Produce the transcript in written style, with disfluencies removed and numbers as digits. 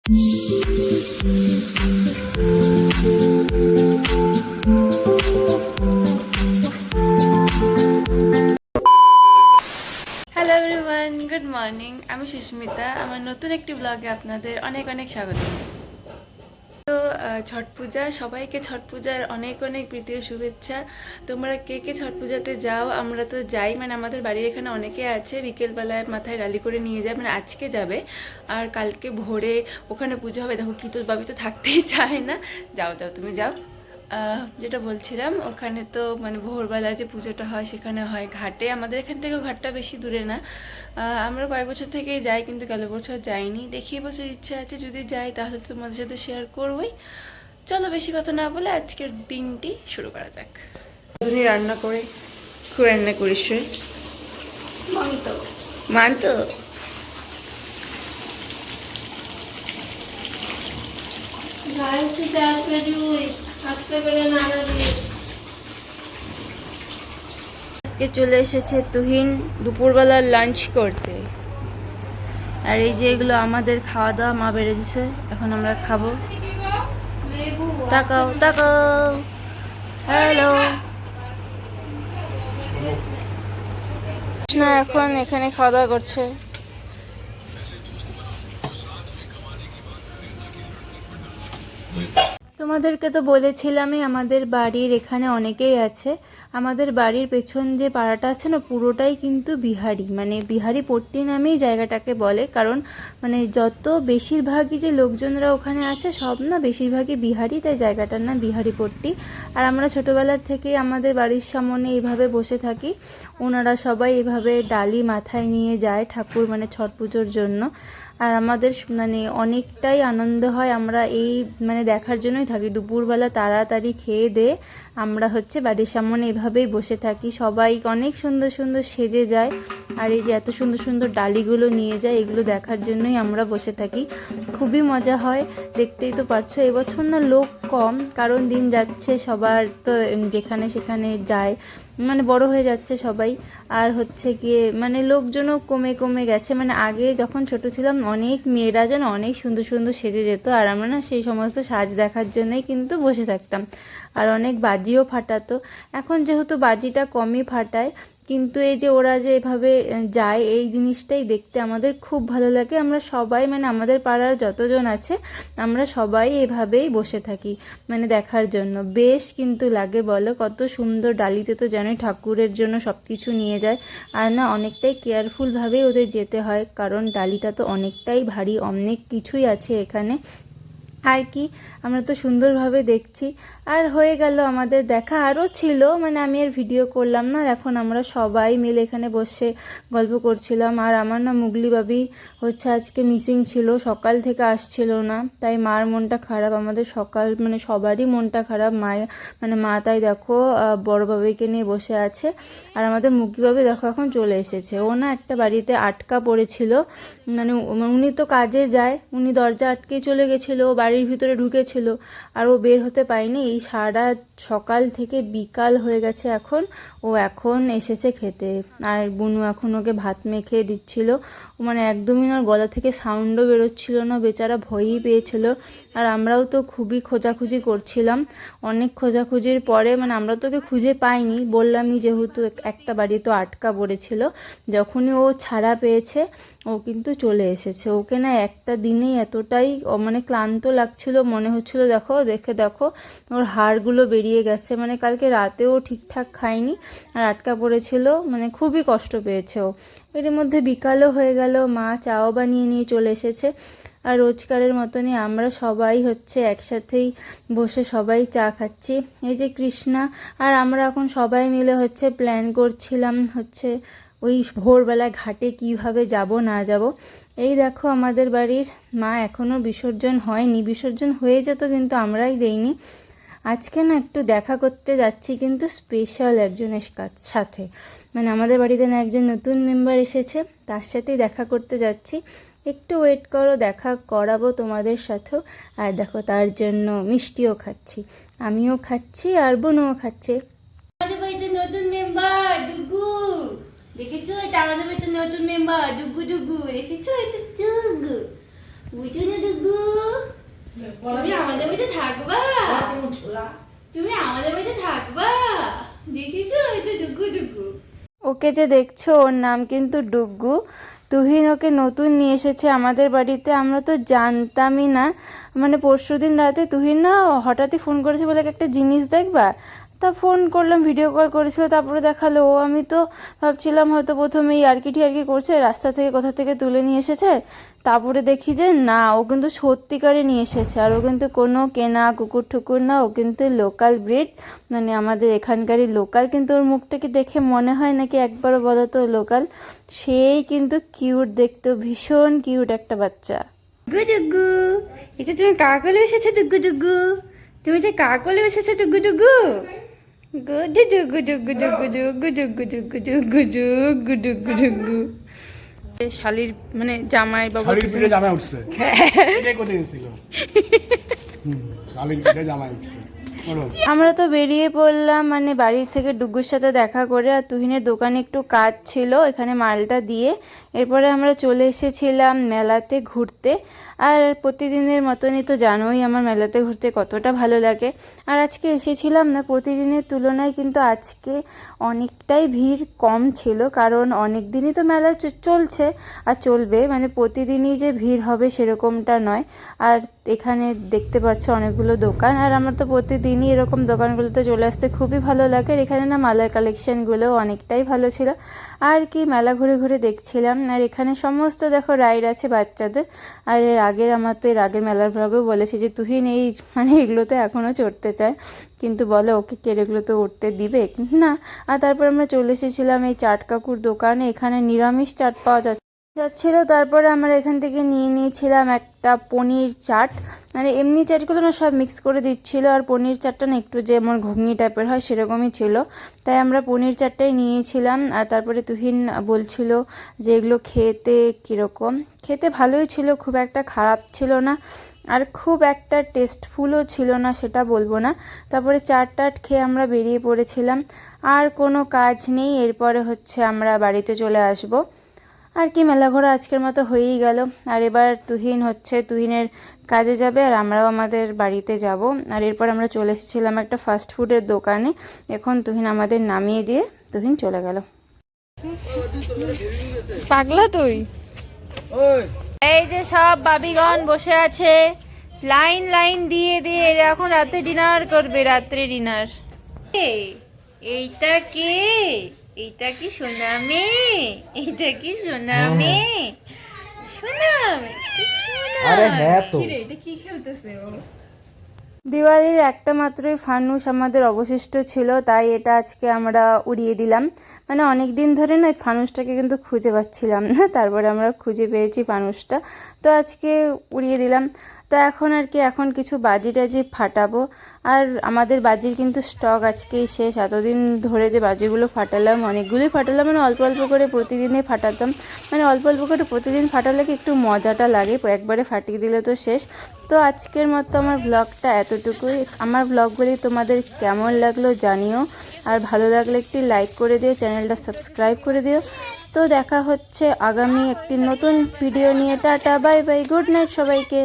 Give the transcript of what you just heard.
Hello everyone, good morning. আমি সুস্মিতা। আমার নতুন একটি ব্লগে আপনাদের অনেক অনেক স্বাগত। তো ছট পূজা, সবাইকে ছট পূজার অনেক অনেক প্রীতি ও শুভেচ্ছা। তোমরা কে কে ছট পূজাতে যাও? আমরা তো যাই, মানে আমাদের বাড়ির এখানে অনেকে আছে, বিকেলবেলায় মাথায় ডালি করে নিয়ে যায়, মানে আজকে যাবে আর কালকে ভোরে ওখানে পুজো হবে। দেখো কি, তো বাবি তো থাকতেই চায় না। যাও যাও, তুমি যাও। যেটা বলছিলাম, ওখানে তো মানে ভোরবেলা যে পুজোটা হয় সেখানে হয় ঘাটে। আমাদের এখান থেকেও ঘাটটা বেশি দূরে না। আমরা কয়েক বছর থেকেই যাই, কিন্তু গেল বছর যাইনি। দেখি বছর ইচ্ছা আছে, যদি যাই তাহলে তোমাদের সাথে শেয়ার করবোই। চলো বেশি কথা না বলে আজকের দিনটি শুরু করা যাক। তুমি রান্না করে খুব রান্না করিস মানতো। আজকে চলে এসেছে তুহিন দুপুরবেলা লাঞ্চ করতে। আর এই যে এগুলো আমাদের খাওয়া দাওয়া, মা বেড়ে দিছে, এখন আমরা খাবো। তাকাও তাকাও, হ্যালো। না, এখন এখানে খাওয়া দাওয়া করছে। তোমাদেরকে তো বলেছিলামই আমাদের বাড়ির এখানে অনেকেই আছে। আমাদের বাড়ির পেছন যে পাড়াটা আছে না, পুরোটাই কিন্তু বিহারি, মানে বিহারি পট্টি নামেই জায়গাটাকে বলে। কারণ মানে যত বেশিরভাগই যে লোকজনরা ওখানে আসে সব না বেশিরভাগই বিহারি, তাই জায়গাটার নাম বিহারি পট্টি। আর আমরা ছোটোবেলার থেকেই আমাদের বাড়ির সামনে এইভাবে বসে থাকি। ওনারা সবাই এভাবে ডালি মাথায় নিয়ে যায় ঠাকুর মানে ছট পুজোর জন্য। আর আমাদের মানে অনেকটাই আনন্দ হয়, আমরা এই মানে দেখার জন্যই থাকি। দুপুরবেলা তাড়াতাড়ি খেয়ে দিয়ে আমরা হচ্ছে বাড়ির সামনে এভাবেই বসে থাকি। সবাই অনেক সুন্দর সুন্দর সেজে যায়, আর এই যে এত সুন্দর সুন্দর ডালিগুলো নিয়ে যায়, এগুলো দেখার জন্যই আমরা বসে থাকি। খুবই মজা হয়, দেখতেই তো পারছো। এবছর না লোক কম, কারণ দিন যাচ্ছে, সবার তো যেখানে সেখানে যায়, মানে বড় হয়ে যাচ্ছে সবাই। আর হচ্ছে গিয়ে মানে লোকজনও কমে কমে গেছে। মানে আগে যখন ছোট ছিলাম অনেক মেয়েরা যেন অনেক সুন্দর সুন্দর সেজে যেত, আর আমরা না সেই সমস্ত সাজ দেখার জন্যই কিন্তু বসে থাকতাম। আর অনেক বাজিও ফাটাতো। এখন যেহেতু বাজিটা কমই ফাটায়, কিন্তু এই যে ওরা যে এভাবে যায়, এই জিনিসটাই দেখতে আমাদের খুব ভালো লাগে। আমরা সবাই মানে আমাদের পাড়ার যতজন আছে আমরা সবাই এভাবেই বসে থাকি মানে দেখার জন্য। বেশ কিন্তু লাগে বলো, কত সুন্দর ডালিতে তো জানোই ঠাকুরের জন্য সব কিছু নিয়ে যায়। আর না অনেকটাই কেয়ারফুলভাবেই ওদের যেতে হয়, কারণ ডালিটা তো অনেকটাই ভারী, অনেক কিছুই আছে এখানে আর কি। আমরা তো সুন্দরভাবে দেখছি। আর হয়ে গেল আমাদের দেখা, আরও ছিল, মানে আমি আর ভিডিও করলাম না। আর এখন আমরা সবাই মিলে এখানে বসে গল্প করছিলাম। আর আমার না মুগলি বাবি হচ্ছে আজকে মিসিং ছিল, সকাল থেকে আসছিল না, তাই মার মনটা খারাপ। আমাদের সকাল মানে সবারই মনটা খারাপ। মানে মা তাই দেখো বড় বাবিকে নিয়ে বসে আছে। আর আমাদের মুগলি বাবি দেখো এখন চলে এসেছে। ও না একটা বাড়িতে আটকা পড়েছিল, মানে উনি তো কাজে যায়, উনি দরজা আটকে চলে গেছিলো, বাড়ির ভিতরে ঢুকেছিল, আর ও বের হতে পারেনি। এই সারা সকাল থেকে বিকাল হয়ে গেছে এখন, ও এখন এসেছে খেতে। আর বুনু এখন ওকে ভাত মেখে দিচ্ছিল। মানে একদমই ওর গলা থেকে সাউন্ডও বেরোচ্ছিল না, বেচারা ভয়ই পেয়েছিল। আর আমরাও তো খুবই খোঁজাখুঁজি করছিলাম, অনেক খোঁজাখুঁজির পরে মানে আমরা তো ওকে খুঁজে পাইনি, বললামই যেহেতু একটা বাড়ি তো আটকা পড়েছিল। যখনই ও ছাড়া পেয়েছে ও কিন্তু চলে এসেছে। ওকে না একটা দিনেই এতটাই মানে ক্লান্ত লাগছিল, মনে হচ্ছিল দেখো দেখো ওর হাড়গুলো বেরিয়ে গেছে। মানে কালকে রাতেও ঠিকঠাক খায়নি আর আটকা পড়েছিল, মানে খুবই কষ্ট পেয়েছে ও। এর মধ্যে বিকালও হয়ে গেল, মা চাও বানিয়ে নিয়ে চলে এসেছে। আর রোজকারের মতনই আমরা সবাই হচ্ছে একসাথেই বসে সবাই চা খাচ্ছি। এই যে কৃষ্ণা আর আমরা এখন সবাই মিলে হচ্ছে প্ল্যান করছিলাম হচ্ছে ওই ভোরবেলায় ঘাটে কিভাবে যাব না যাব। এই দেখো আমাদের বাড়ির মা এখনও বিসর্জন হয়নি, বিসর্জন হয়ে যেত কিন্তু আমরাই দেইনি। আজকে না একটু দেখা করতে যাচ্ছি, কিন্তু স্পেশাল একজনের সাথে, মানে আমাদের বাড়িতে না একজন নতুন মেম্বার এসেছে, তার সাথেই দেখা করতে যাচ্ছি। একটু ওয়েট করো, দেখা করাবো তোমাদের সাথেও। আর দেখো তার জন্য মিষ্টিও খাচ্ছি, আমিও খাচ্ছি আর বোনও খাচ্ছে। আমাদের বাড়িতে নতুন মেম্বার ডুগু, দেখেছো? এটা আমাদের বাড়িতে নতুন মেম্বার ডুগু ডুগু, দেখেছো? এটা ডুগু, বুঝো না ডুগু? তুমি আমাদের বাড়িতে থাকবা, তুমি আমাদের বাড়িতে থাকবা, দেখিছো এই তো ডুগু ডুগু। ওকে যে দেখছো ওর নাম কিন্তু ডুগু। তুহিন ওকে নতুন নিয়ে এসেছে আমাদের বাড়িতে, আমরা তো জানতামই না। মানে পরশুদিন রাতে তুহিন না হঠাৎই ফোন করেছে বলে একটা জিনিস দেখবা, তা ফোন করলাম, ভিডিও কল করেছিল, তারপরে দেখালো। ও আমি তো ভাবছিলাম হয়তো প্রথমেই ইয়ার্কি টিয়ার্কি করছে, রাস্তা থেকে কোথা থেকে তুলে নিয়ে এসেছে। তারপরে দেখি যে না, ও কিন্তু সত্যিকারে নিয়ে এসেছে। আর ও কিন্তু কোনো কেনা কুকুর ঠুকুর না, ও কিন্তু লোকাল ব্রিড, মানে আমাদের এখানকারই লোকাল। কিন্তু ওর মুখটাকে দেখে মনে হয় নাকি একবারও বলো তো লোকাল। সেই কিন্তু কিউট দেখতে, ভীষণ কিউট একটা বাচ্চা। ডুগু, এটা তুমি কাকলে এসেছো ডুগু ডুগু, তুমি যে কাকলে এসেছো ডুগু ডুগু। গুডু ডুগু ডুগু ডুগু ডুগু ডুগু ডুগু ডুগু ডুগু ডুগু ডুগু। শালির মানে জামাই বাবু, শালির পিঠে জামাই উঠছে, এটাই কোথায় গেছিল? শালির পিঠে জামাই উঠছে। আমরা তো বেরিয়ে পড়লাম মানে বাড়ির থেকে ডুগুর সাথে দেখা করে। আর তুহিনের দোকানে একটু কাজ ছিল, এখানে মালটা দিয়ে এরপরে আমরা চলে এসেছিলাম মেলাতে ঘুরতে। আর প্রতিদিনের মতনই তো জানোই আমার মেলাতে ঘুরতে কতটা ভালো লাগে। আর আজকে এসেছিলাম না, প্রতিদিনের তুলনায় কিন্তু আজকে অনেকটাই ভিড় কম ছিল, কারণ অনেক দিনই তো মেলা চলছে আর চলবে, মানে প্রতিদিনই যে ভিড় হবে সেরকমটা নয়। আর এখানে দেখতে পাচ্ছ অনেকগুলো দোকান, আর আমার তো প্রতিদিনই এরকম দোকানগুলোতে চলে আসতে খুবই ভালো লাগে। আর এখানে না মালার কালেকশানগুলো অনেকটাই ভালো ছিল। আর কি মেলা ঘুরে ঘুরে দেখছিলাম। আর এখানে সমস্ত দেখো রাইড আছে বাচ্চাদের। আর এর আগের মেলার ব্লগেও বলেছি যে তুহিন এই মানে এগুলোতে এখনও চড়তে চায়, কিন্তু বলে ওকে কে এগুলো তো উঠতে দিবে না। আর তারপর আমরা চলে এসেছিলাম এই চাট কাকুর দোকানে, এখানে নিরামিষ চাট পাওয়া যাচ্ছিল। তারপরে আমরা এখান থেকে নিয়ে নিয়েছিলাম একটা পনির চাট, মানে এমনি চাটগুলো না সব মিক্স করে দিচ্ছিল। আর পনির চাটটা না একটু যেমন ঘুগনি টাইপের হয় সেরকমই ছিল, তাই আমরা পনির চাটটাই নিয়েছিলাম। আর তারপরে তুহিন বলছিল যে এগুলো খেতে কীরকম, খেতে ভালোই ছিল, খুব একটা খারাপ ছিল না, আর খুব একটা টেস্টফুলও ছিল না সেটা বলবো না। তারপরে চাট টাট খেয়ে আমরা বেরিয়ে পড়েছিলাম। আর কোনো কাজ নেই, এরপরে হচ্ছে আমরা বাড়িতে চলে আসব। আর কি মেলা ঘোরা আজকের মতো হয়েই গেল। আর এবার তুহিনের কাজে যাবে, আর আমরাও আমাদের বাড়িতে যাব। আর এরপর আমরা চলে এসেছিলাম একটা ফাস্ট ফুডের দোকানে। এখন তুহিন আমাদের নামিয়ে দিয়ে তুহিন চলে গেল। পাগলা তুই। এই যে সব বাবিগণ বসে আছে লাইন লাইন দিয়ে দিয়ে, এখন রাতে ডিনার করবে, রাত্রে ডিনার। এইটা কে? এইটা কি সোনা মেয়ে? এইটা কি সোনা মেয়ে? সোনা আরে হ্যাঁ তো এটা কি খেলতেছে ও? দিওয়ালির একটা মাত্রই ফানুস আমাদের অবশিষ্ট ছিল, তাই এটা আজকে আমরা উড়িয়ে দিলাম। মানে অনেক দিন ধরে না ফানুসটাকে কিন্তু খুঁজে পাচ্ছিলাম না, তারপরে আমরা খুঁজে পেয়েছি ফানুসটা, তো আজকে উড়িয়ে দিলাম। তো এখন কিছু বাজি টাজি ফাটাবো। আর আমাদের বাজির কিন্তু স্টক আজকেই শেষ। এতদিন ধরে যে বাজিগুলো ফাটালাম অনেকগুলোই ফাটালাম, মানে অল্প অল্প করে প্রতিদিনই ফাটাতাম। মানে অল্প অল্প করে প্রতিদিন ফাটালে কি একটু মজাটা লাগে, একবারে ফাটিয়ে দিলে তো শেষ। তো আজকের মতো আমার ব্লগটা এতটুকুই। আমার ব্লগগুলি তোমাদের কেমন লাগলো জানিও, আর ভালো লাগলে একটি লাইক করে দিও, চ্যানেলটা সাবস্ক্রাইব করে দিও। তো দেখা হচ্ছে আগামী একটি নতুন ভিডিও নিয়ে। Tata, bye bye, good night সবাইকে।